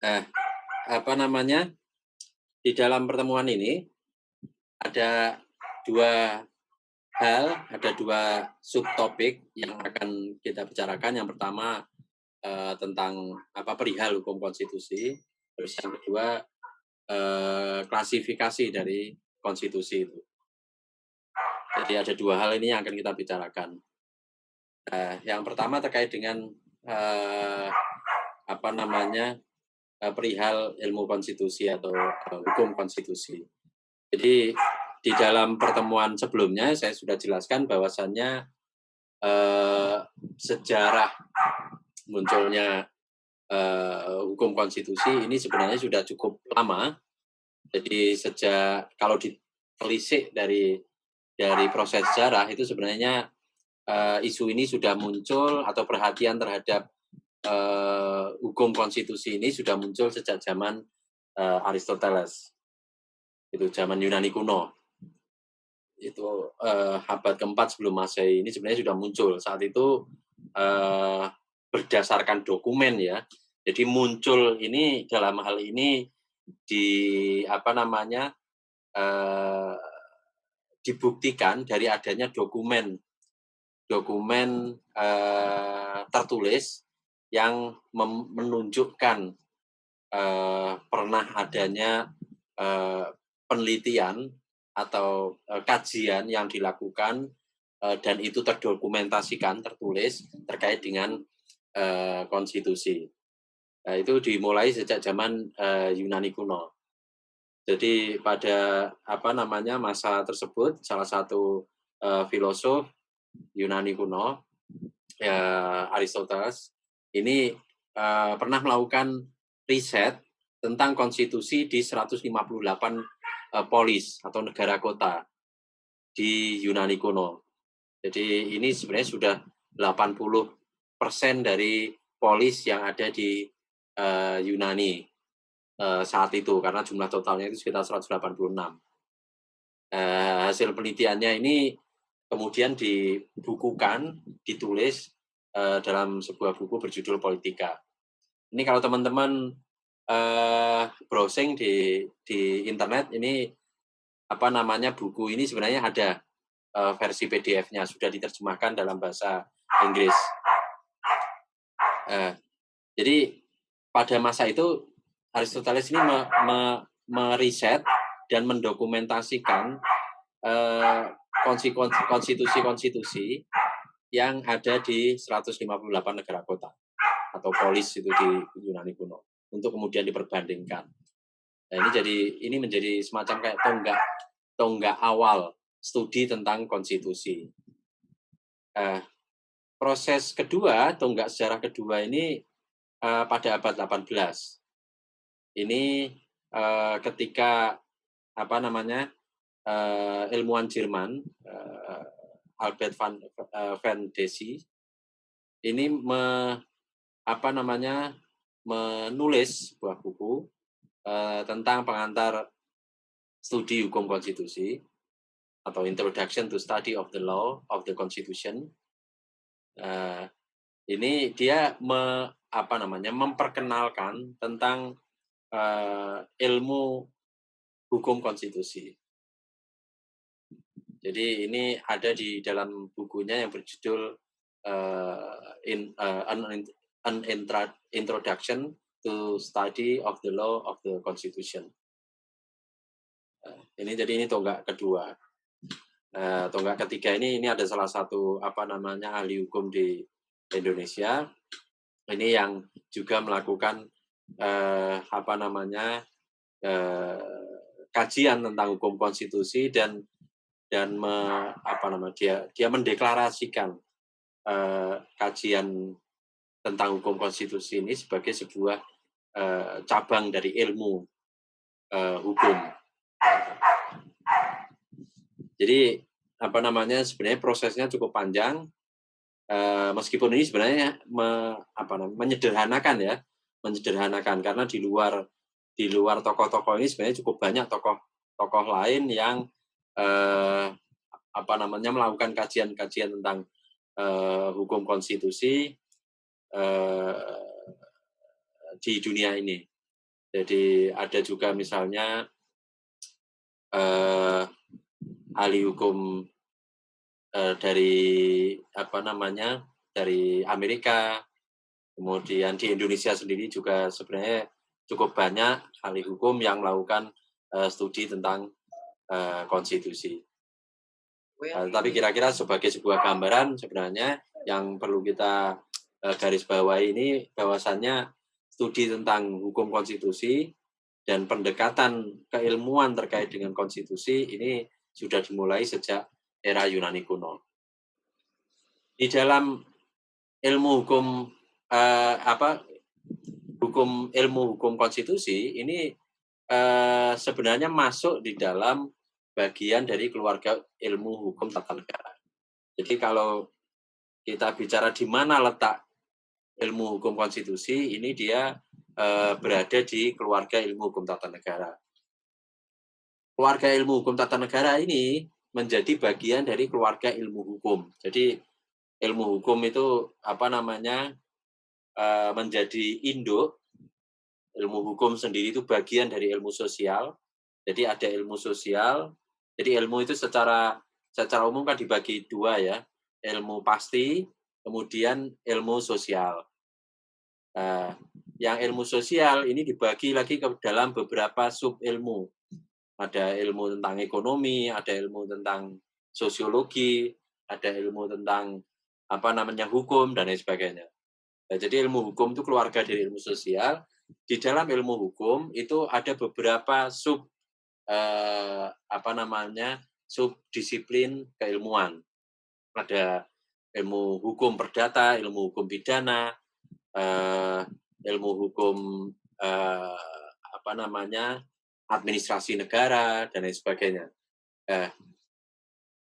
Nah, apa namanya, di dalam pertemuan ini ada 2 hal, ada 2 subtopik yang akan kita bicarakan. Yang pertama, tentang perihal hukum konstitusi, terus yang kedua, klasifikasi dari konstitusi itu. Jadi ada 2 hal ini yang akan kita bicarakan. Yang pertama terkait dengan, eee, perihal ilmu konstitusi atau, hukum konstitusi. Jadi di dalam pertemuan sebelumnya saya sudah jelaskan bahwasannya, eee, sejarah munculnya, hukum konstitusi ini sebenarnya sudah cukup lama. Jadi sejak kalau ditelisik dari proses sejarah itu sebenarnya, isu ini sudah muncul atau perhatian terhadap, hukum konstitusi ini sudah muncul sejak zaman, Aristoteles, itu zaman Yunani kuno. Itu, abad keempat sebelum Masehi ini sebenarnya sudah muncul. Saat itu, eee, berdasarkan dokumen ya. Jadi muncul ini dalam hal ini di apa namanya, eee, dibuktikan dari adanya dokumen dokumen, tertulis yang menunjukkan, pernah adanya, penelitian atau, kajian yang dilakukan, dan itu terdokumentasikan, tertulis terkait dengan, konstitusi. Nah, itu dimulai sejak zaman, Yunani kuno. Jadi pada masa tersebut salah satu, filosof Yunani kuno, Aristoteles, ini, pernah melakukan riset tentang konstitusi di 158, polis atau negara kota di Yunani kuno. Jadi ini sebenarnya sudah 80% dari polis yang ada di, Yunani, saat itu karena jumlah totalnya itu sekitar 186. Hasil penelitiannya ini kemudian dibukukan, ditulis, dalam sebuah buku berjudul Politika. Ini kalau teman-teman, browsing di internet ini, buku ini sebenarnya ada, versi PDF-nya, sudah diterjemahkan dalam bahasa Inggris. Jadi pada masa itu Aristoteles ini meriset dan mendokumentasikan, konstitusi-konstitusi yang ada di 158 negara kota atau polis itu di Yunani kuno untuk kemudian diperbandingkan. Nah, ini menjadi semacam kayak tonggak awal studi tentang konstitusi. Proses kedua, tonggak sejarah kedua ini, pada abad 18. Ini, ketika ilmuwan Jerman, Albert van Desi ini menulis sebuah buku, tentang pengantar studi hukum konstitusi atau Introduction to Study of the Law of the Constitution. Ini dia memperkenalkan tentang, ilmu hukum konstitusi. Jadi ini ada di dalam bukunya yang berjudul, An Introduction to Study of the Law of the Constitution. Ini tonggak kedua. Tonggak ketiga ini ada salah satu ahli hukum di Indonesia. Ini yang juga melakukan kajian tentang hukum konstitusi dan dia mendeklarasikan, kajian tentang hukum konstitusi ini sebagai sebuah, cabang dari ilmu, hukum. Jadi sebenarnya prosesnya cukup panjang, meskipun ini sebenarnya menyederhanakan karena di luar tokoh-tokoh ini sebenarnya cukup banyak tokoh lain yang, melakukan kajian-kajian tentang, hukum konstitusi, di dunia ini. Jadi ada juga misalnya ahli hukum dari apa namanya, dari Amerika, kemudian di Indonesia sendiri juga sebenarnya cukup banyak ahli hukum yang melakukan studi tentang konstitusi. Tapi kira-kira sebagai sebuah gambaran sebenarnya yang perlu kita garis bawahi ini bahwasannya studi tentang hukum konstitusi dan pendekatan keilmuan terkait dengan konstitusi ini sudah dimulai sejak era Yunani kuno. Di dalam ilmu hukum ilmu hukum konstitusi ini sebenarnya masuk di dalam bagian dari keluarga ilmu hukum tata negara. Jadi kalau kita bicara di mana letak ilmu hukum konstitusi, ini dia berada di keluarga ilmu hukum tata negara. Keluarga ilmu hukum tata negara ini menjadi bagian dari keluarga ilmu hukum. Jadi ilmu hukum itu apa namanya menjadi induk. Ilmu hukum sendiri itu bagian dari ilmu sosial. Jadi ada ilmu sosial. Jadi ilmu itu secara umum kan dibagi dua ya. Ilmu pasti, kemudian ilmu sosial. Yang ilmu sosial ini dibagi lagi ke dalam beberapa sub ilmu. Ada ilmu tentang ekonomi, ada ilmu tentang sosiologi, ada ilmu tentang apa namanya hukum dan lain sebagainya. Nah, jadi ilmu hukum itu keluarga dari ilmu sosial. Di dalam ilmu hukum itu ada beberapa sub subdisiplin keilmuan. Ada ilmu hukum perdata, ilmu hukum pidana, ilmu hukum administrasi negara dan lain sebagainya.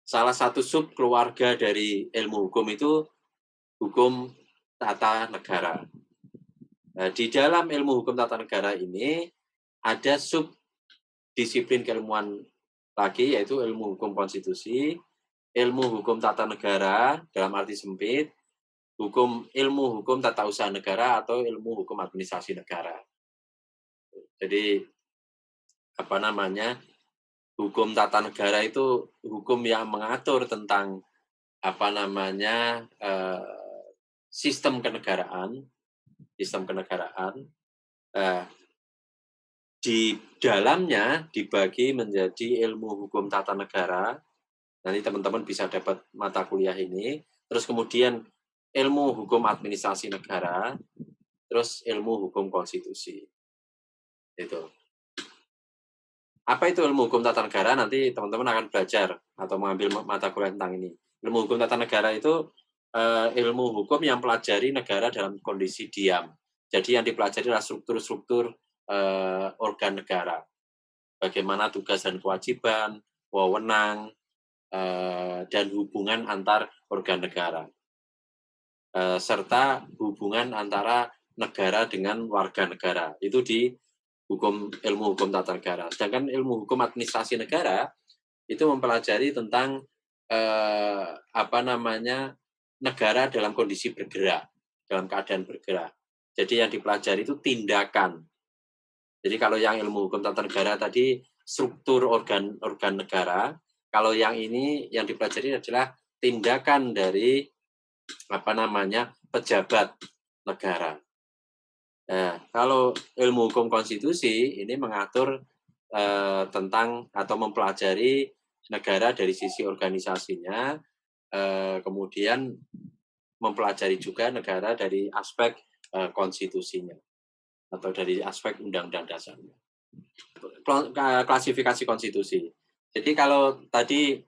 Salah satu sub keluarga dari ilmu hukum itu hukum tata negara. Di dalam ilmu hukum tata negara ini ada sub disiplin keilmuan lagi, yaitu ilmu hukum konstitusi, ilmu hukum tata negara dalam arti sempit, ilmu hukum tata usaha negara atau ilmu hukum administrasi negara. Jadi apa namanya, hukum tata negara itu hukum yang mengatur tentang apa namanya sistem kenegaraan. Di dalamnya dibagi menjadi ilmu hukum tata negara. Nanti teman-teman bisa dapat mata kuliah ini. Terus kemudian ilmu hukum administrasi negara, terus ilmu hukum konstitusi. Itu. Apa itu ilmu hukum tata negara? Nanti teman-teman akan belajar atau mengambil mata kuliah tentang ini. Ilmu hukum tata negara itu ilmu hukum yang pelajari negara dalam kondisi diam. Jadi yang dipelajari adalah struktur-struktur organ negara. Bagaimana tugas dan kewajiban, wewenang, dan hubungan antar organ negara. Serta hubungan antara negara dengan warga negara. Itu di ilmu hukum tata negara. Sedangkan ilmu hukum administrasi negara itu mempelajari tentang negara dalam kondisi bergerak, dalam keadaan bergerak. Jadi yang dipelajari itu tindakan. Jadi kalau yang ilmu hukum tata negara tadi struktur organ negara, kalau yang ini yang dipelajari adalah tindakan dari pejabat negara. Nah, kalau ilmu hukum konstitusi ini mengatur tentang atau mempelajari negara dari sisi organisasinya, kemudian mempelajari juga negara dari aspek konstitusinya atau dari aspek undang-undang dasarnya. Klasifikasi konstitusi. Jadi kalau tadi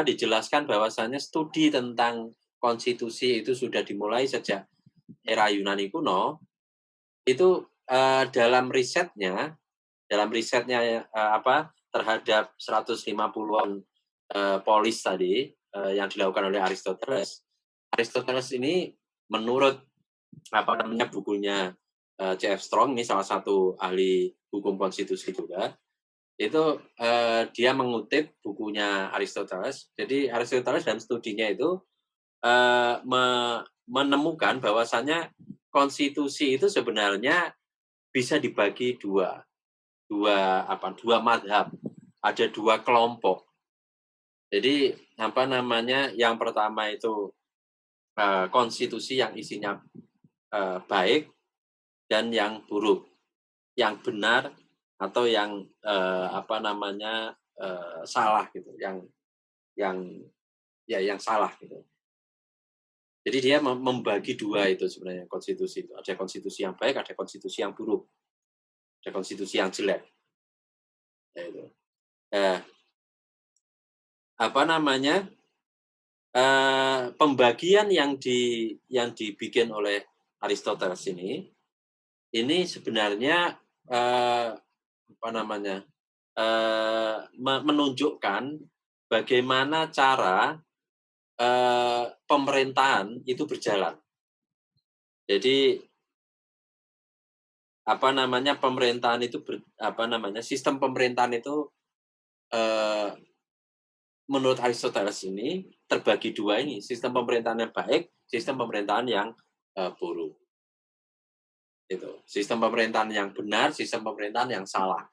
dijelaskan bahwasannya studi tentang konstitusi itu sudah dimulai sejak era Yunani kuno, itu dalam risetnya terhadap 150-an polis tadi yang dilakukan oleh Aristoteles. Aristoteles ini menurut bukunya C.F. Strong, ini salah satu ahli hukum konstitusi juga, itu dia mengutip bukunya Aristoteles. Jadi Aristoteles dalam studinya itu menemukan bahwasannya konstitusi itu sebenarnya bisa dibagi dua madhab, ada dua kelompok. Jadi apa namanya, yang pertama itu konstitusi yang isinya baik dan yang buruk, yang benar atau yang salah gitu, yang salah gitu. Jadi dia membagi dua itu sebenarnya konstitusi itu. Ada konstitusi yang baik, ada konstitusi yang buruk, ada konstitusi yang jelek. Ya itu. Pembagian yang dibikin oleh Aristoteles ini sebenarnya menunjukkan bagaimana cara pemerintahan itu berjalan. Jadi pemerintahan itu sistem pemerintahan itu menurut Aristoteles ini terbagi dua ini, sistem pemerintahan yang baik, sistem pemerintahan yang buruk. Itu sistem pemerintahan yang benar, sistem pemerintahan yang salah.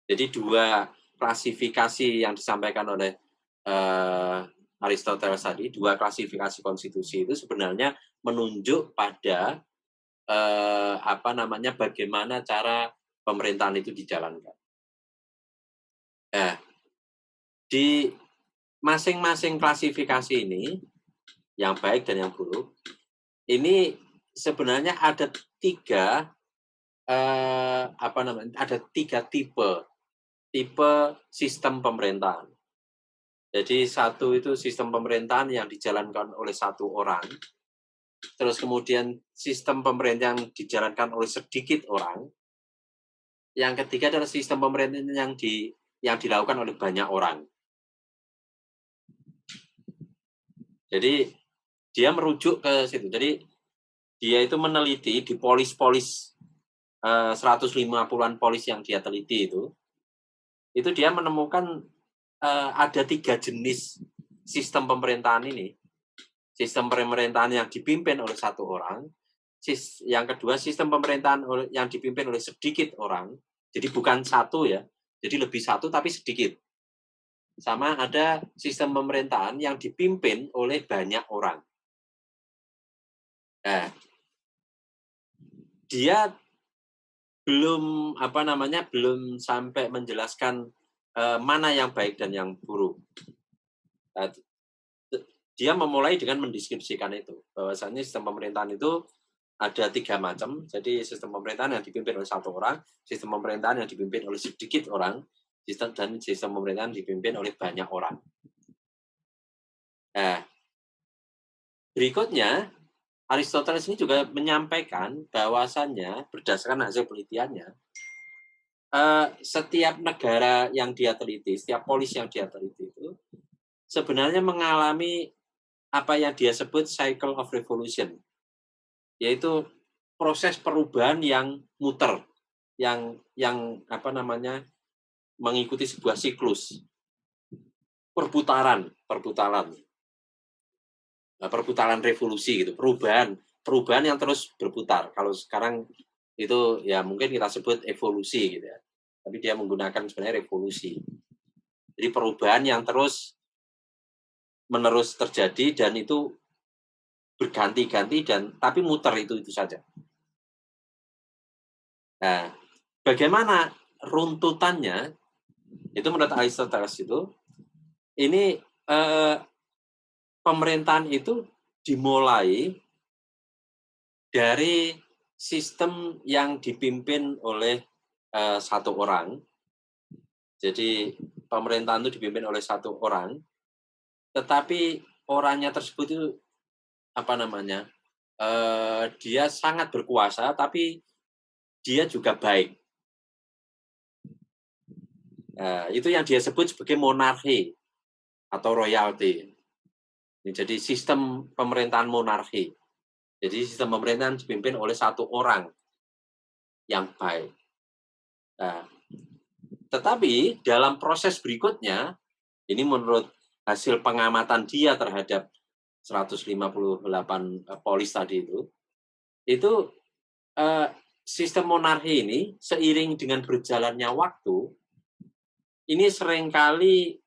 Jadi dua klasifikasi yang disampaikan oleh Aristoteles tadi, dua klasifikasi konstitusi itu sebenarnya menunjuk pada bagaimana cara pemerintahan itu dijalankan. Di masing-masing klasifikasi ini, yang baik dan yang buruk, ini sebenarnya ada tiga tipe sistem pemerintahan. Jadi satu itu sistem pemerintahan yang dijalankan oleh satu orang, terus kemudian sistem pemerintahan yang dijalankan oleh sedikit orang, yang ketiga adalah sistem pemerintahan yang dilakukan oleh banyak orang. Jadi dia merujuk ke situ. Jadi dia itu meneliti di polis-polis 150-an polis yang dia teliti itu dia menemukan ada 3 jenis sistem pemerintahan ini. Sistem pemerintahan yang dipimpin oleh satu orang, yang kedua sistem pemerintahan yang dipimpin oleh sedikit orang, jadi bukan satu ya, jadi lebih satu tapi sedikit. Sama ada sistem pemerintahan yang dipimpin oleh banyak orang. Dia belum sampai menjelaskan mana yang baik dan yang buruk. Dia memulai dengan mendeskripsikan itu, bahwasannya sistem pemerintahan itu ada 3 macam. Jadi sistem pemerintahan yang dipimpin oleh satu orang, sistem pemerintahan yang dipimpin oleh sedikit orang, dan sistem pemerintahan dipimpin oleh banyak orang. Berikutnya, Aristoteles ini juga menyampaikan bahwasannya berdasarkan hasil penelitiannya, setiap negara yang dia teliti, setiap polis yang dia teliti itu sebenarnya mengalami apa yang dia sebut cycle of revolution, yaitu proses perubahan yang muter, yang mengikuti sebuah siklus perputaran revolusi gitu, perubahan yang terus berputar. Kalau sekarang itu ya mungkin kita sebut evolusi gitu ya, tapi dia menggunakan sebenarnya revolusi. Jadi perubahan yang terus menerus terjadi dan itu berganti-ganti tapi muter itu saja. Nah, bagaimana runtutannya? Itu menurut Aristoteles ini pemerintahan itu dimulai dari sistem yang dipimpin oleh satu orang. Jadi pemerintahan itu dipimpin oleh satu orang, tetapi orangnya tersebut itu dia sangat berkuasa, tapi dia juga baik. Itu yang dia sebut sebagai monarki atau royalty. Jadi sistem pemerintahan monarki. Jadi sistem pemerintahan dipimpin oleh satu orang yang baik. Tetapi dalam proses berikutnya, ini menurut hasil pengamatan dia terhadap 158 polis tadi itu sistem monarki ini seiring dengan berjalannya waktu, ini seringkali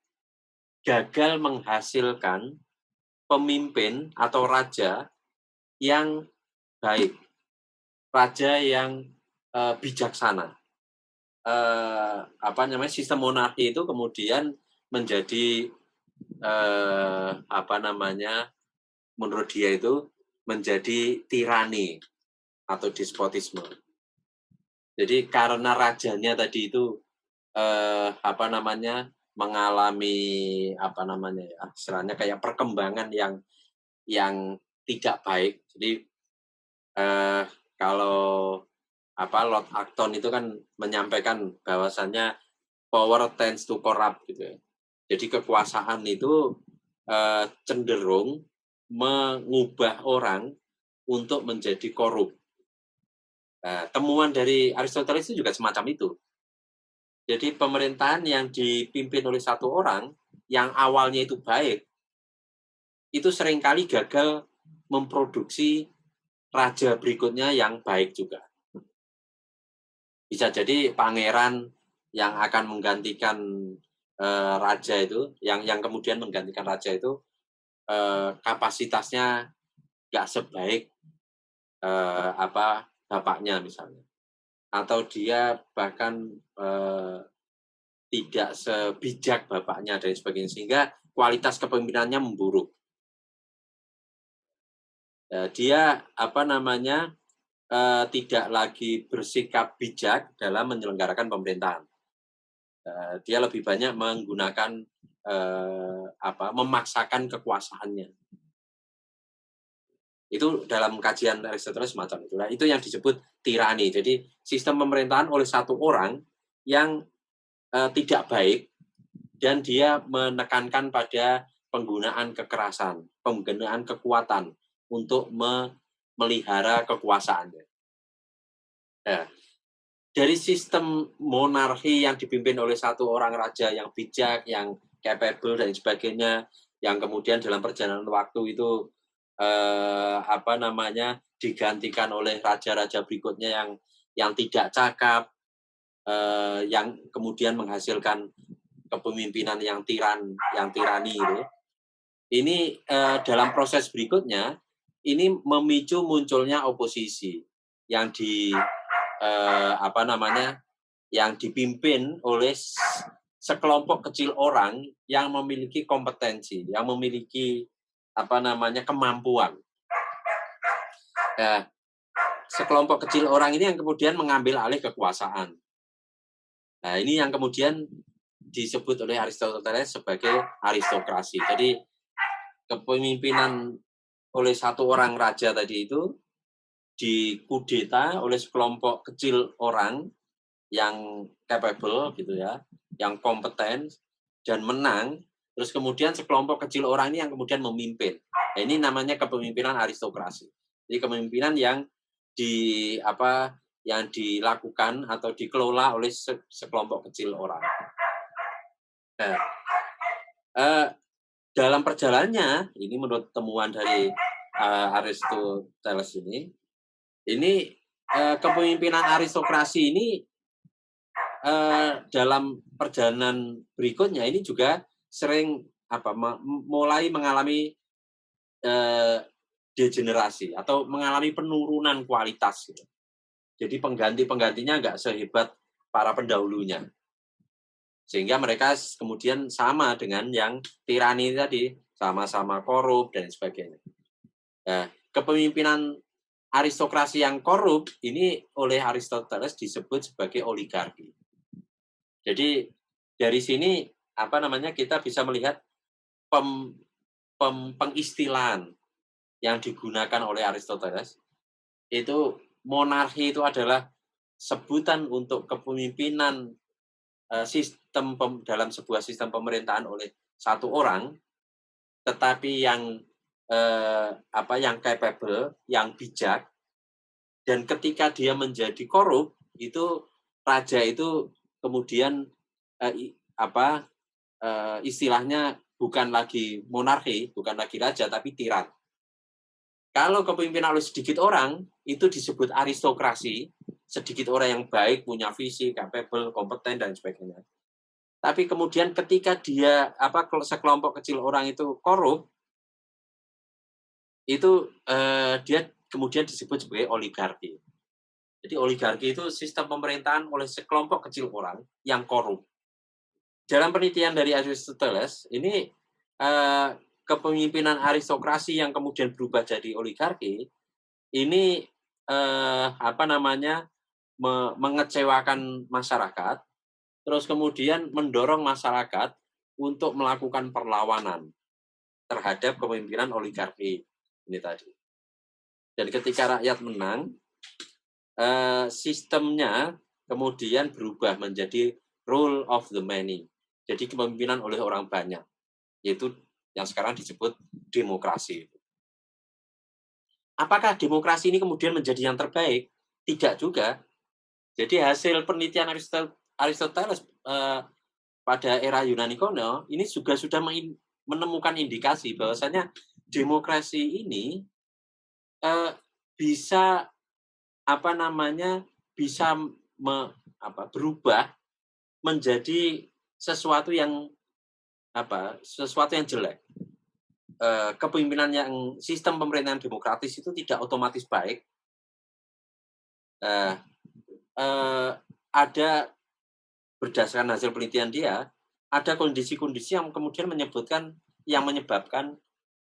gagal menghasilkan pemimpin atau raja yang baik, raja yang bijaksana. Sistem monarki itu kemudian menjadi menurut dia itu menjadi tirani atau despotisme. Jadi karena rajanya tadi itu mengalami istilahnya kayak perkembangan yang tidak baik. Jadi kalau Lord Acton itu kan menyampaikan bahwasannya power tends to corrupt gitu ya. Jadi kekuasaan itu cenderung mengubah orang untuk menjadi korup. Temuan dari Aristoteles itu juga semacam itu. Jadi pemerintahan yang dipimpin oleh satu orang yang awalnya itu baik, itu seringkali gagal memproduksi raja berikutnya yang baik juga. Bisa jadi pangeran yang akan menggantikan raja itu, yang kemudian menggantikan raja itu kapasitasnya nggak sebaik bapaknya misalnya, atau dia bahkan tidak sebijak bapaknya dan sebagainya, sehingga kualitas kepemimpinannya memburuk. Dia tidak lagi bersikap bijak dalam menyelenggarakan pemerintahan. Dia lebih banyak menggunakan memaksakan kekuasaannya. Itu dalam kajian Aristoteles semacam itu. Nah, itu yang disebut tirani. Jadi sistem pemerintahan oleh satu orang yang tidak baik dan dia menekankan pada penggunaan kekerasan, penggunaan kekuatan untuk memelihara kekuasaannya. Nah, dari sistem monarki yang dipimpin oleh satu orang raja yang bijak, yang capable dan sebagainya, yang kemudian dalam perjalanan waktu itu digantikan oleh raja-raja berikutnya yang tidak cakap, yang kemudian menghasilkan kepemimpinan yang tirani itu. Ini dalam proses berikutnya ini memicu munculnya oposisi yang yang dipimpin oleh sekelompok kecil orang yang memiliki kompetensi, yang memiliki kemampuan. Sekelompok kecil orang ini yang kemudian mengambil alih kekuasaan. Nah, ini yang kemudian disebut oleh Aristoteles sebagai aristokrasi. Jadi kepemimpinan oleh satu orang raja tadi itu dikudeta oleh sekelompok kecil orang yang capable gitu ya, yang kompeten dan menang, terus kemudian sekelompok kecil orang ini yang kemudian memimpin. Nah, ini namanya kepemimpinan aristokrasi. Jadi kepemimpinan yang dilakukan atau dikelola oleh sekelompok kecil orang. Nah, dalam perjalanannya, ini menurut temuan dari Aristoteles ini kepemimpinan aristokrasi ini dalam perjalanan berikutnya ini juga sering mulai mengalami degenerasi atau mengalami penurunan kualitas. Gitu. Jadi penggantinya nggak sehebat para pendahulunya. Sehingga mereka kemudian sama dengan yang tirani tadi, sama-sama korup dan sebagainya. Nah, kepemimpinan aristokrasi yang korup ini oleh Aristoteles disebut sebagai oligarki. Jadi dari sini kita bisa melihat pengistilahan yang digunakan oleh Aristoteles itu monarki itu adalah sebutan untuk kepemimpinan sistem dalam sebuah sistem pemerintahan oleh satu orang, tetapi yang capable, yang bijak, dan ketika dia menjadi korup itu raja itu kemudian istilahnya bukan lagi monarki, bukan lagi raja, tapi tiran. Kalau kepemimpinan oleh sedikit orang, itu disebut aristokrasi. sedikit orang yang baik, punya visi, capable, kompeten dan sebagainya. Tapi kemudian ketika dia sekelompok kecil orang itu korup, itu dia kemudian disebut sebagai oligarki. Jadi oligarki itu sistem pemerintahan oleh sekelompok kecil orang yang korup. Dalam penelitian dari Aristoteles, ini kepemimpinan aristokrasi yang kemudian berubah jadi oligarki, ini mengecewakan masyarakat, terus kemudian mendorong masyarakat untuk melakukan perlawanan terhadap kepemimpinan oligarki ini tadi. Dan ketika rakyat menang, sistemnya kemudian berubah menjadi rule of the many. Jadi kepemimpinan oleh orang banyak, yaitu yang sekarang disebut demokrasi. Apakah demokrasi ini kemudian menjadi yang terbaik? Tidak juga. Jadi hasil penelitian Aristoteles pada era Yunani kuno ini juga sudah menemukan indikasi bahwasanya demokrasi ini bisa berubah menjadi sesuatu yang jelek. Kepemimpinan yang sistem pemerintahan demokratis itu tidak otomatis baik. Ada berdasarkan hasil penelitian dia, ada kondisi-kondisi yang kemudian menyebabkan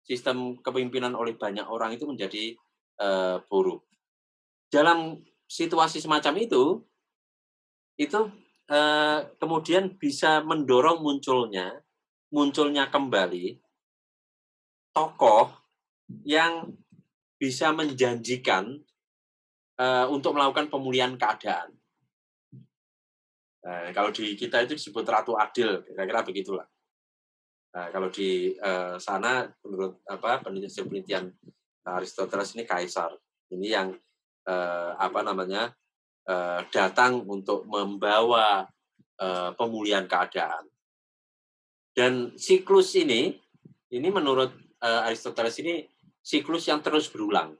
sistem kepemimpinan oleh banyak orang itu menjadi buruk. Dalam situasi semacam itu kemudian bisa mendorong munculnya kembali tokoh yang bisa menjanjikan untuk melakukan pemulihan keadaan. Kalau di kita itu disebut Ratu Adil, kira-kira begitulah. Kalau di sana menurut penelitian Aristoteles ini kaisar. Ini yang datang untuk membawa pemulihan keadaan. Dan siklus ini menurut Aristoteles ini siklus yang terus berulang.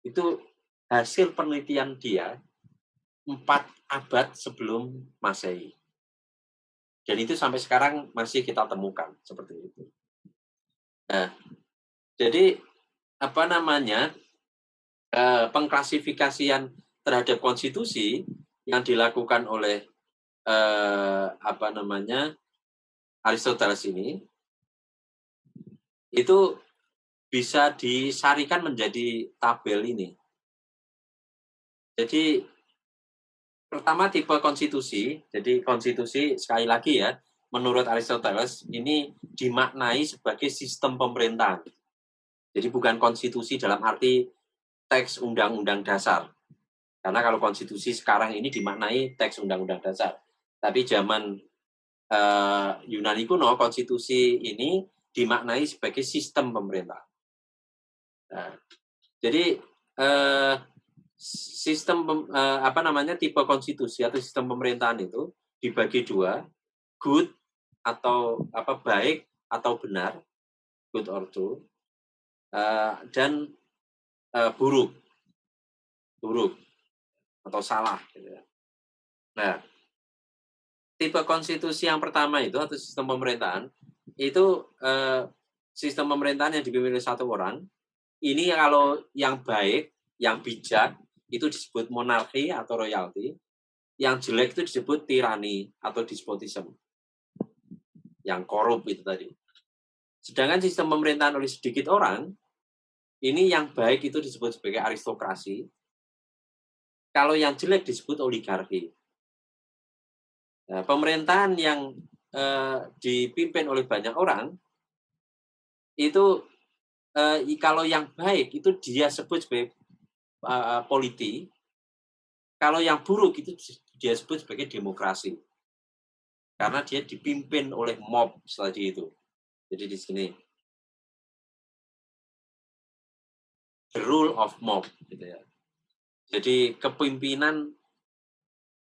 Itu hasil penelitian dia 4 abad sebelum Masehi. Dan itu sampai sekarang masih kita temukan seperti itu. Nah, jadi pengklasifikasian terhadap konstitusi yang dilakukan oleh Aristoteles ini itu bisa disarikan menjadi tabel ini. Jadi pertama tipe konstitusi. Jadi konstitusi sekali lagi ya, menurut Aristoteles ini dimaknai sebagai sistem pemerintahan. Jadi bukan konstitusi dalam arti teks undang-undang dasar. Karena kalau konstitusi sekarang ini dimaknai teks undang-undang dasar. Tapi zaman Yunani kuno, konstitusi ini dimaknai sebagai sistem pemerintah. Nah, jadi tipe konstitusi atau sistem pemerintahan itu dibagi 2, good atau baik atau benar, good or true, dan buruk atau salah. Nah, tipe konstitusi yang pertama itu atau sistem pemerintahan itu sistem pemerintahan yang dipimpin oleh satu orang. Ini kalau yang baik, yang bijak itu disebut monarki atau royalty. Yang jelek itu disebut tirani atau despotism. Yang korup itu tadi. Sedangkan sistem pemerintahan oleh sedikit orang, ini yang baik itu disebut sebagai aristokrasi. Kalau yang jelek disebut oligarki. Nah, pemerintahan yang dipimpin oleh banyak orang, itu kalau yang baik itu dia sebut sebagai politi. Kalau yang buruk itu dia sebut sebagai demokrasi. Karena dia dipimpin oleh mob tadi itu. Jadi di sini the rule of mob gitu ya. Jadi kepemimpinan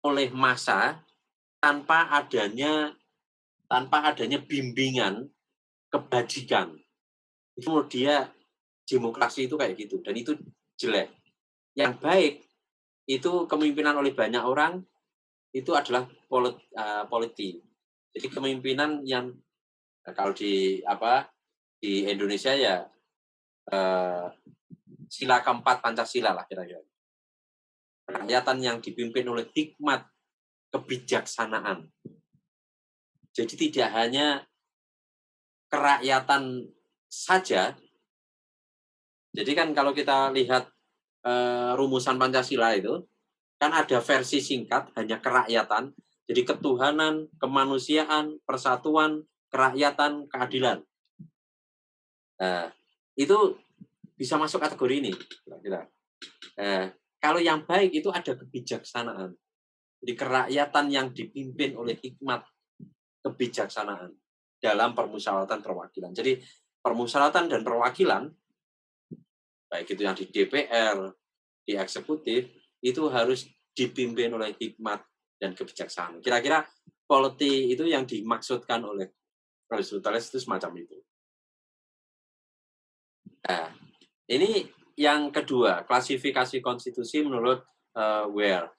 oleh massa tanpa adanya bimbingan kebajikan. Itu menurut dia demokrasi itu kayak gitu dan itu jelek. Yang baik itu kepemimpinan oleh banyak orang itu adalah polity. Jadi kepemimpinan yang kalau di Indonesia ya sila keempat Pancasila lah kira-kira. Kerakyatan yang dipimpin oleh hikmat kebijaksanaan. Jadi tidak hanya kerakyatan saja. Jadi kan kalau kita lihat rumusan Pancasila itu, kan ada versi singkat, hanya kerakyatan. Jadi ketuhanan, kemanusiaan, persatuan, kerakyatan, keadilan. Nah, itu bisa masuk kategori ini. Kira-kira. Kalau yang baik itu ada kebijaksanaan. Jadi kerakyatan yang dipimpin oleh hikmat kebijaksanaan dalam permusyawaratan perwakilan. Jadi permusyawaratan dan perwakilan, baik itu yang di DPR, di eksekutif, itu harus dipimpin oleh hikmat dan kebijaksanaan. Kira-kira polity itu yang dimaksudkan oleh Aristoteles itu semacam itu. Nah, ini yang kedua, klasifikasi konstitusi menurut Ware.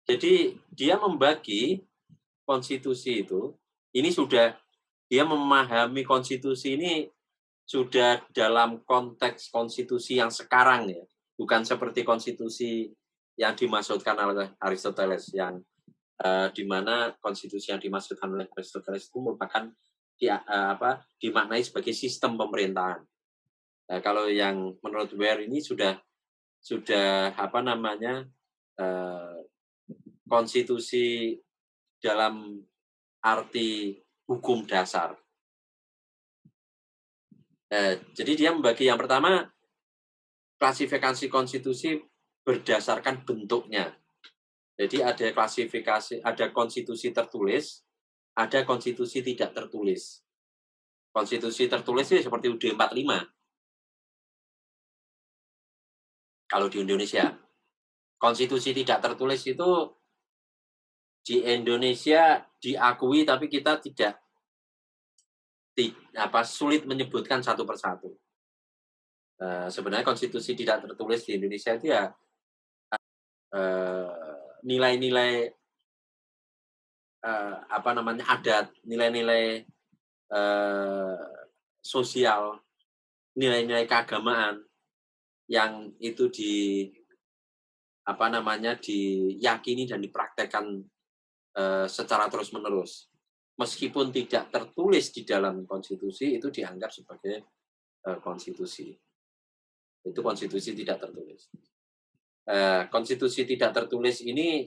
Jadi dia membagi konstitusi itu, ini sudah dia memahami konstitusi ini sudah dalam konteks konstitusi yang sekarang ya, bukan seperti konstitusi yang dimaksudkan oleh Aristoteles yang di mana konstitusi yang dimaksudkan oleh Aristoteles itu merupakan dimaknai sebagai sistem pemerintahan. Nah, kalau yang menurut Ware ini sudah konstitusi dalam arti hukum dasar. Jadi dia membagi yang pertama klasifikasi konstitusi berdasarkan bentuknya. Jadi ada klasifikasi, ada konstitusi tertulis, ada konstitusi tidak tertulis. Konstitusi tertulis itu seperti UUD 45. Kalau di Indonesia, konstitusi tidak tertulis itu di Indonesia diakui, tapi kita sulit menyebutkan satu persatu. Sebenarnya konstitusi tidak tertulis di Indonesia itu ya nilai-nilai adat, nilai-nilai sosial, nilai-nilai keagamaan yang itu diyakini dan dipraktekkan secara terus-menerus. Meskipun tidak tertulis di dalam konstitusi, itu dianggap sebagai konstitusi. Itu konstitusi tidak tertulis. Konstitusi tidak tertulis ini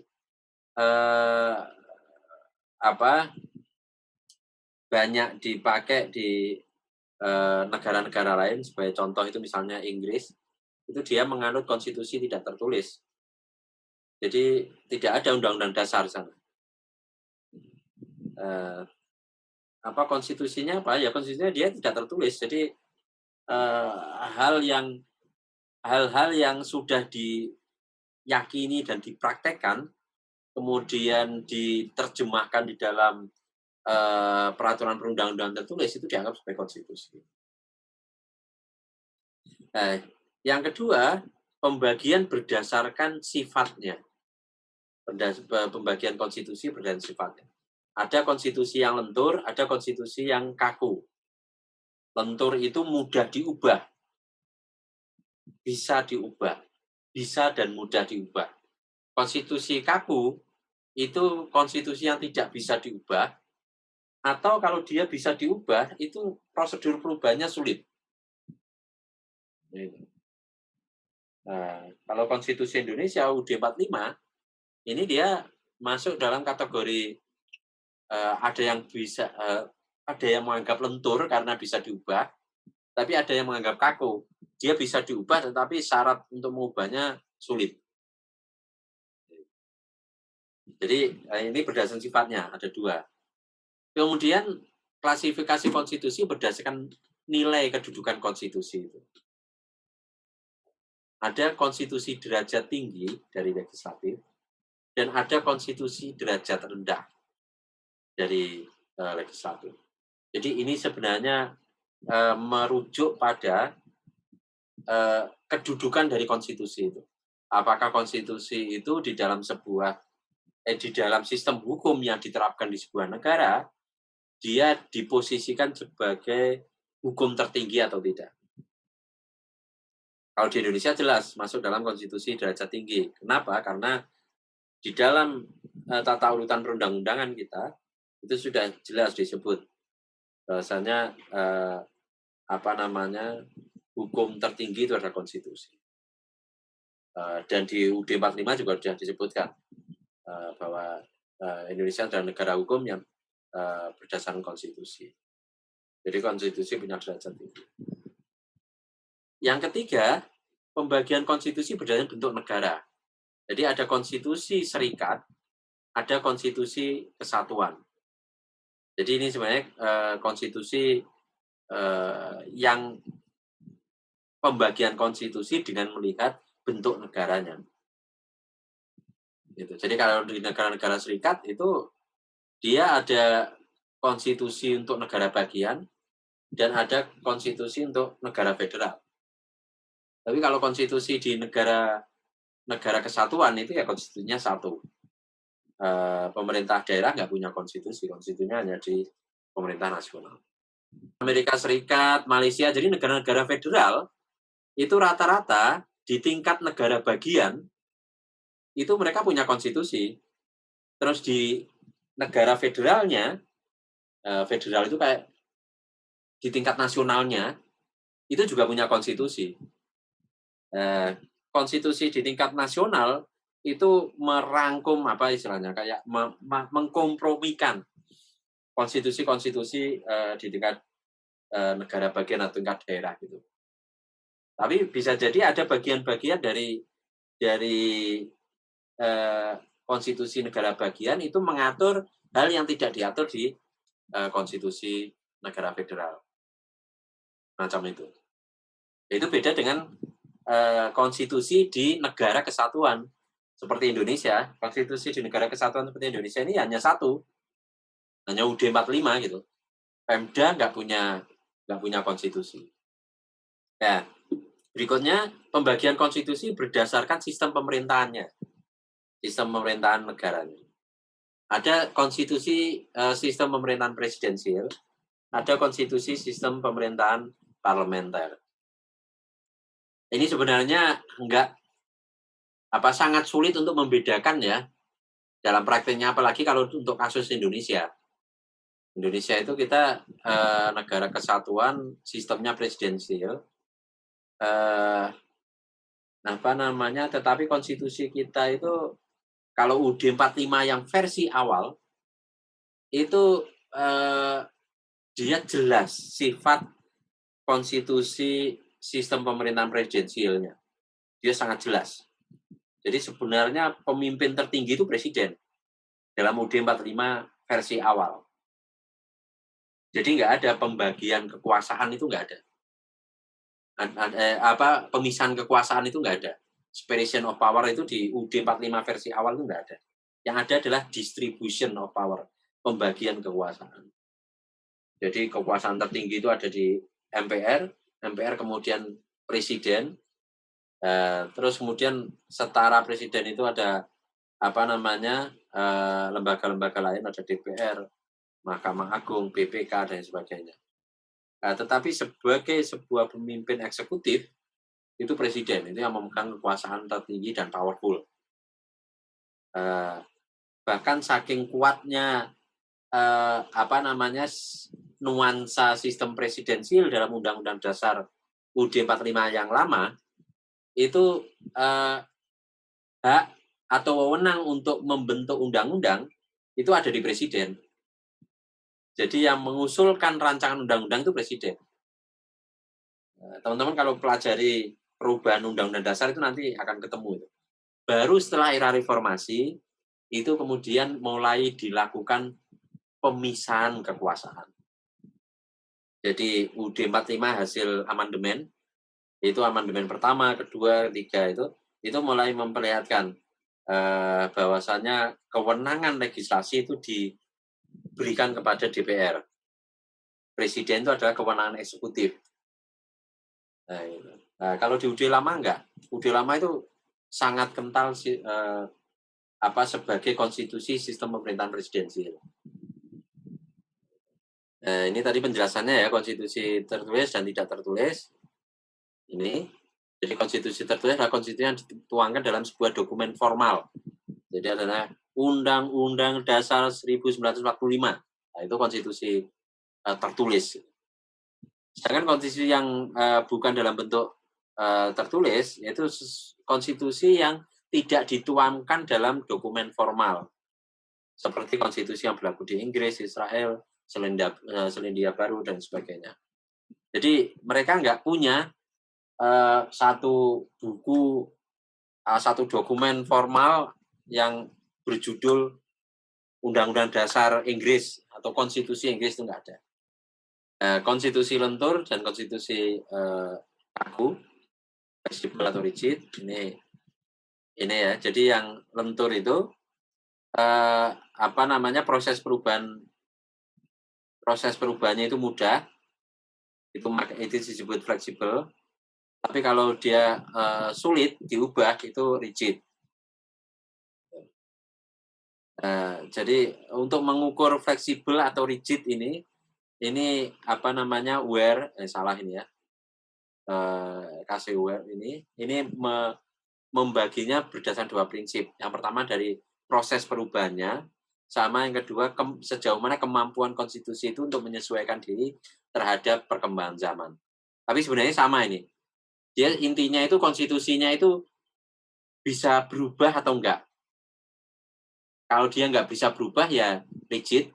banyak dipakai di negara-negara lain. Sebagai contoh itu misalnya Inggris, itu dia menganut konstitusi tidak tertulis. Jadi tidak ada undang-undang dasar sana. Konstitusinya apa? Ya konstitusinya dia tidak tertulis. Jadi hal-hal yang sudah diyakini dan dipraktekkan, kemudian diterjemahkan di dalam peraturan perundang-undangan tertulis, itu dianggap sebagai konstitusi. Yang kedua, pembagian berdasarkan sifatnya. Pembagian konstitusi berdasarkan sifatnya. Ada konstitusi yang lentur, ada konstitusi yang kaku. Lentur itu mudah diubah. Bisa diubah. Bisa dan mudah diubah. Konstitusi kaku itu konstitusi yang tidak bisa diubah, atau kalau dia bisa diubah, itu prosedur perubahannya sulit. Nah, kalau konstitusi Indonesia UUD 45, ini dia masuk dalam kategori ada yang menganggap lentur karena bisa diubah, tapi ada yang menganggap kaku. Dia bisa diubah, tetapi syarat untuk mengubahnya sulit. Jadi ini berdasarkan sifatnya, ada dua. Kemudian klasifikasi konstitusi berdasarkan nilai kedudukan konstitusi itu. Ada konstitusi derajat tinggi dari legislatif, dan ada konstitusi derajat rendah dari legislatif. Jadi ini sebenarnya merujuk pada kedudukan dari konstitusi itu. apakah konstitusi itu di dalam di dalam sistem hukum yang diterapkan di sebuah negara, dia diposisikan sebagai hukum tertinggi atau tidak. Kalau di Indonesia jelas masuk dalam konstitusi derajat tinggi. Kenapa? Karena di dalam tata urutan perundang-undangan kita itu sudah jelas disebut bahwasanya hukum tertinggi itu adalah konstitusi. Dan di UUD 45 juga sudah disebutkan bahwa Indonesia adalah negara hukum yang berdasarkan konstitusi. Jadi konstitusi punya derajat tinggi. Yang ketiga, pembagian konstitusi berdasarkan bentuk negara. Jadi ada konstitusi serikat, ada konstitusi kesatuan. Jadi ini sebenarnya konstitusi yang pembagian konstitusi dengan melihat bentuk negaranya. Gitu. Jadi kalau di negara-negara serikat itu dia ada konstitusi untuk negara bagian dan ada konstitusi untuk negara federal. Tapi kalau konstitusi di negara kesatuan itu ya konstitusinya satu. Pemerintah daerah nggak punya konstitusi, konstitusinya hanya di pemerintah nasional. Amerika Serikat, Malaysia, jadi negara-negara federal itu rata-rata di tingkat negara bagian itu mereka punya konstitusi. Terus di negara federalnya, federal itu kayak di tingkat nasionalnya itu juga punya konstitusi. Konstitusi di tingkat nasional itu merangkum apa istilahnya kayak mengkompromikan konstitusi-konstitusi di tingkat negara bagian atau tingkat daerah gitu. Tapi bisa jadi ada bagian-bagian dari konstitusi negara bagian itu mengatur hal yang tidak diatur di konstitusi negara federal. Macam itu. Itu beda dengan konstitusi di negara kesatuan seperti Indonesia. Konstitusi di negara kesatuan seperti Indonesia ini hanya satu, hanya UUD 45 gitu. Pemda nggak punya konstitusi. Ya, berikutnya pembagian konstitusi berdasarkan sistem pemerintahannya, sistem pemerintahan negaranya. Ada konstitusi sistem pemerintahan presidensial, ada konstitusi sistem pemerintahan parlementer. Ini sebenarnya sangat sulit untuk membedakan ya dalam prakteknya, apalagi kalau untuk kasus Indonesia. Indonesia itu kita negara kesatuan, sistemnya presidensial. Tetapi konstitusi kita itu kalau UUD 45 yang versi awal itu dia jelas sifat konstitusi sistem pemerintahan presidensialnya. Dia sangat jelas. Jadi sebenarnya pemimpin tertinggi itu presiden dalam UUD 45 versi awal. Jadi nggak ada pembagian kekuasaan, itu nggak ada. Pemisahan kekuasaan itu nggak ada. Separation of power itu di UUD 45 versi awal itu nggak ada. Yang ada adalah distribution of power, pembagian kekuasaan. Jadi kekuasaan tertinggi itu ada di MPR kemudian presiden, terus kemudian setara presiden itu ada lembaga-lembaga lain, ada DPR, Mahkamah Agung, BPK dan sebagainya. Tetapi sebagai sebuah pemimpin eksekutif itu presiden, itu yang memegang kekuasaan tertinggi dan powerful. Bahkan saking kuatnya nuansa sistem presidensial dalam Undang-Undang Dasar UUD 45 yang lama, itu hak atau wewenang untuk membentuk undang-undang itu ada di presiden. Jadi yang mengusulkan rancangan undang-undang itu presiden. Teman-teman kalau pelajari perubahan Undang-Undang Dasar itu nanti akan ketemu itu. Baru setelah era reformasi itu kemudian mulai dilakukan pemisahan kekuasaan. Jadi UUD 45 hasil amandemen, itu amandemen pertama, kedua, ketiga itu mulai memperlihatkan bahwasannya kewenangan legislasi itu diberikan kepada DPR. Presiden itu adalah kewenangan eksekutif. Nah, kalau di UUD lama enggak. UUD lama itu sangat kental sebagai konstitusi sistem pemerintahan presidensial. Nah, ini tadi penjelasannya ya, konstitusi tertulis dan tidak tertulis. Ini, jadi konstitusi tertulis adalah konstitusi yang dituangkan dalam sebuah dokumen formal. Jadi adalah Undang-Undang Dasar 1945. Nah, itu konstitusi tertulis. Sedangkan konstitusi yang bukan dalam bentuk tertulis, yaitu konstitusi yang tidak dituangkan dalam dokumen formal. Seperti konstitusi yang berlaku di Inggris, Israel, Selandia Baru, dan sebagainya. Jadi mereka nggak punya satu buku, satu dokumen formal yang berjudul Undang-Undang Dasar Inggris atau Konstitusi Inggris, itu nggak ada. Konstitusi lentur dan konstitusi kaku, fleksibel atau rigid, ini ya. Jadi yang lentur itu proses perubahannya itu mudah, itu disebut fleksibel. Tapi kalau dia sulit diubah, itu rigid. Jadi untuk mengukur fleksibel atau rigid ini KCWR ini membaginya berdasarkan dua prinsip. Yang pertama dari proses perubahannya, sama yang kedua sejauh mana kemampuan konstitusi itu untuk menyesuaikan diri terhadap perkembangan zaman. Tapi sebenarnya sama ini. Dia intinya itu konstitusinya itu bisa berubah atau enggak. Kalau dia enggak bisa berubah ya rigid.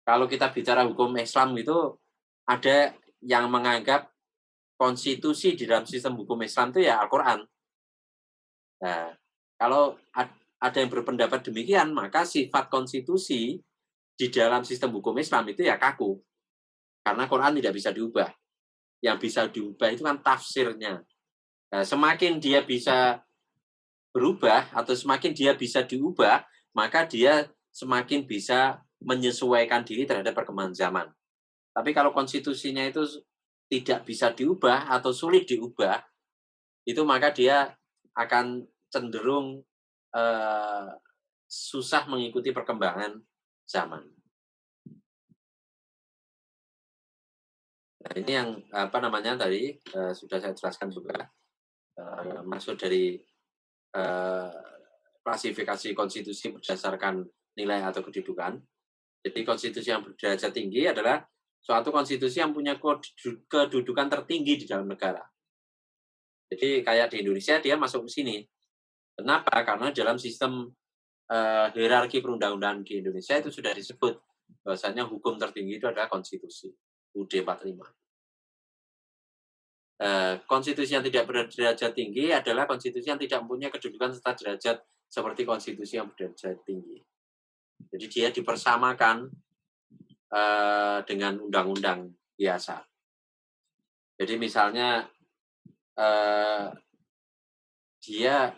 Kalau kita bicara hukum Islam itu ada yang menganggap konstitusi di dalam sistem hukum Islam itu ya Al-Quran. Nah, kalau ada yang berpendapat demikian, maka sifat konstitusi di dalam sistem hukum Islam itu ya kaku. Karena Quran tidak bisa diubah. Yang bisa diubah itu kan tafsirnya. Nah, semakin dia bisa berubah atau semakin dia bisa diubah, maka dia semakin bisa menyesuaikan diri terhadap perkembangan zaman. Tapi kalau konstitusinya itu tidak bisa diubah atau sulit diubah, itu maka dia akan cenderung susah mengikuti perkembangan zaman. Nah, ini yang tadi sudah saya jelaskan juga, maksud dari klasifikasi konstitusi berdasarkan nilai atau kedudukan. Jadi konstitusi yang berderajat tinggi adalah suatu konstitusi yang punya kedudukan tertinggi di dalam negara. Jadi kayak di Indonesia dia masuk ke sini. Kenapa? Karena dalam sistem hierarki perundang-undangan di Indonesia itu sudah disebut bahwasanya hukum tertinggi itu adalah konstitusi UUD 45. Konstitusi yang tidak berderajat tinggi adalah konstitusi yang tidak mempunyai kedudukan serta derajat seperti konstitusi yang berderajat tinggi. Jadi dia dipersamakan dengan undang-undang biasa. Jadi misalnya dia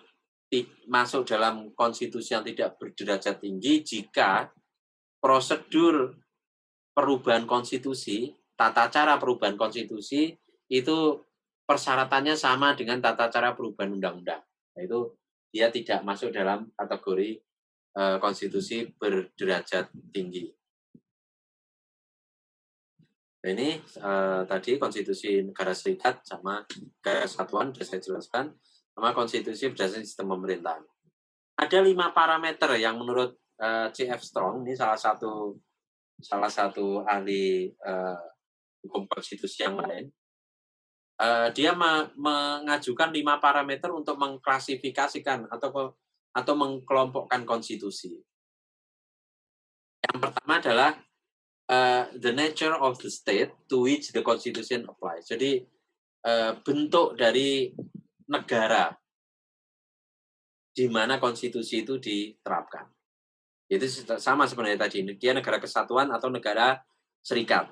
masuk dalam konstitusi yang tidak berderajat tinggi jika prosedur perubahan konstitusi, tata cara perubahan konstitusi itu persyaratannya sama dengan tata cara perubahan undang-undang. Yaitu dia tidak masuk dalam kategori konstitusi berderajat tinggi. Nah, ini tadi konstitusi negara serikat sama negara kesatuan sudah saya jelaskan, sama konstitusi berdasarkan sistem pemerintahan. Ada 5 parameter yang menurut C.F. Strong, ini salah satu ahli hukum konstitusi yang lain, dia mengajukan 5 parameter untuk mengklasifikasikan atau mengkelompokkan konstitusi. Yang pertama adalah the nature of the state to which the constitution applies. Jadi bentuk dari negara di mana konstitusi itu diterapkan. Itu sama sebenarnya tadi, dia negara kesatuan atau negara serikat.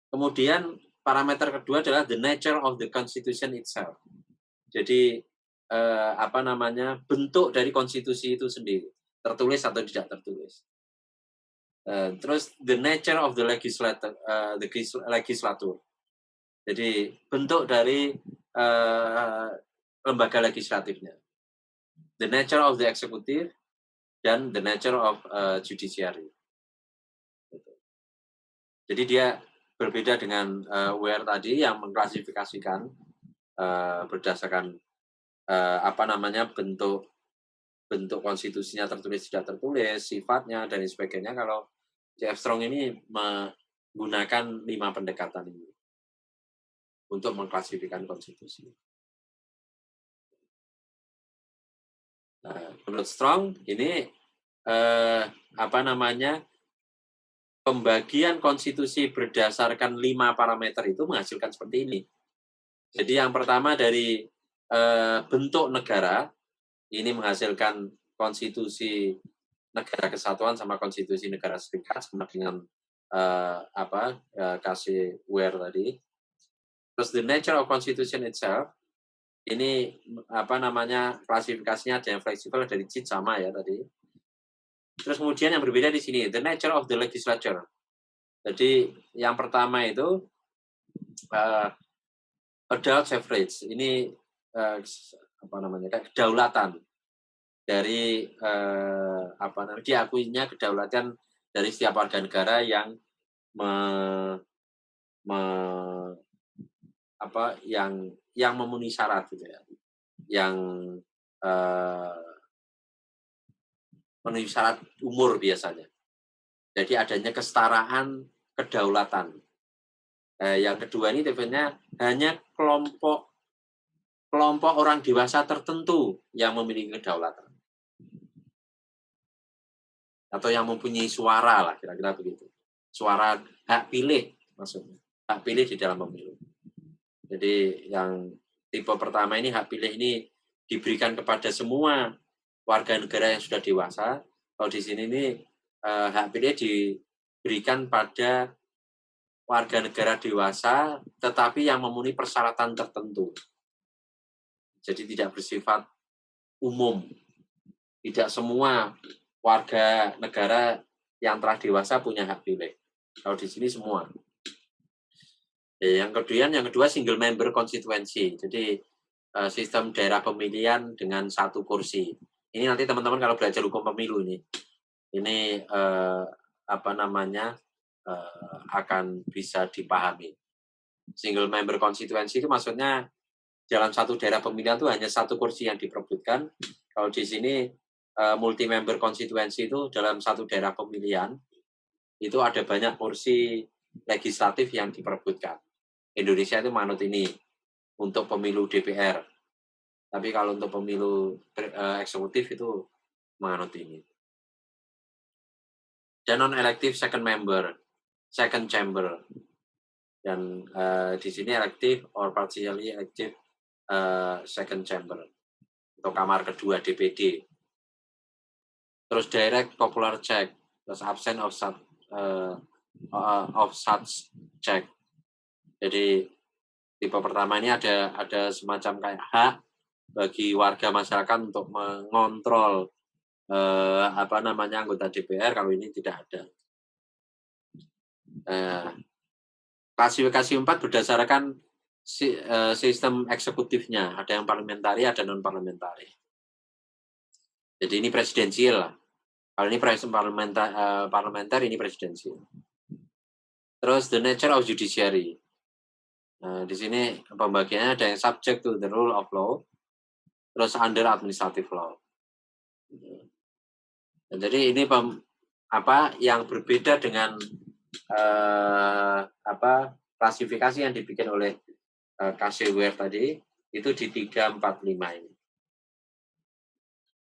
Kemudian parameter kedua adalah the nature of the constitution itself. Jadi bentuk dari konstitusi itu sendiri, tertulis atau tidak tertulis. Terus the nature of the legislature. Jadi bentuk dari lembaga legislatifnya. The nature of the executive dan the nature of judiciary. Jadi dia berbeda dengan WER tadi yang mengklasifikasikan berdasarkan bentuk konstitusinya tertulis tidak tertulis, sifatnya dan sebagainya. Kalau C.F. Strong ini menggunakan 5 pendekatan ini untuk mengklasifikasikan konstitusi. Menurut Strong ini pembagian konstitusi berdasarkan 5 parameter itu menghasilkan seperti ini. Jadi yang pertama dari bentuk negara, ini menghasilkan konstitusi negara kesatuan sama konstitusi negara serikat sama dengan kasih WER tadi. Terus the nature of constitution itself, ini klasifikasinya ada yang fleksibel, dari CIT sama ya tadi. Terus kemudian yang berbeda di sini, the nature of the legislature. Jadi yang pertama itu adult suffrage. Ini kedaulatan dari diakuinya kedaulatan dari setiap warga negara yang yang memenuhi syarat gitu ya. Yang memenuhi syarat umur biasanya. Jadi adanya kesetaraan kedaulatan. Yang kedua ini tipenya hanya kelompok orang dewasa tertentu yang memiliki kedaulatan. Atau yang mempunyai suara lah, kira-kira begitu. Suara hak pilih maksudnya. Hak pilih di dalam pemilu. Jadi yang tipe pertama ini, hak pilih ini diberikan kepada semua warga negara yang sudah dewasa. Kalau di sini ini hak pilih diberikan pada warga negara dewasa, tetapi yang memenuhi persyaratan tertentu. Jadi tidak bersifat umum. Tidak semua warga negara yang telah dewasa punya hak pilih. Kalau di sini semua. Yang kedua single member constituency. Jadi sistem daerah pemilihan dengan 1 kursi. Ini nanti teman-teman kalau belajar hukum pemilu ini akan bisa dipahami. Single member constituency itu maksudnya dalam 1 daerah pemilihan itu hanya 1 kursi yang diperebutkan. Kalau di sini multi member constituency itu dalam 1 daerah pemilihan itu ada banyak kursi legislatif yang diperebutkan. Indonesia itu manut ini untuk pemilu DPR. Tapi kalau untuk pemilu eksekutif itu manut ini. Dan non-elective second chamber. Dan di sini elective or partially elective second chamber atau kamar kedua DPD. Terus direct popular check, terus absent of such check. Jadi tipe pertama ini ada semacam kayak hak bagi warga masyarakat untuk mengontrol anggota DPR. Kalau ini tidak ada. Klasifikasi 4 berdasarkan sistem eksekutifnya. Ada yang parliamentary, ada non parliamentary. Jadi ini presidensial. Kalau ini parlementer, ini presidensial. Terus the nature of judiciary. Di sini pembagiannya ada yang subject to the rule of law, terus under administrative law. Jadi ini yang berbeda dengan klasifikasi yang dibikin oleh KCWR tadi itu di 3, 4, 5 ini.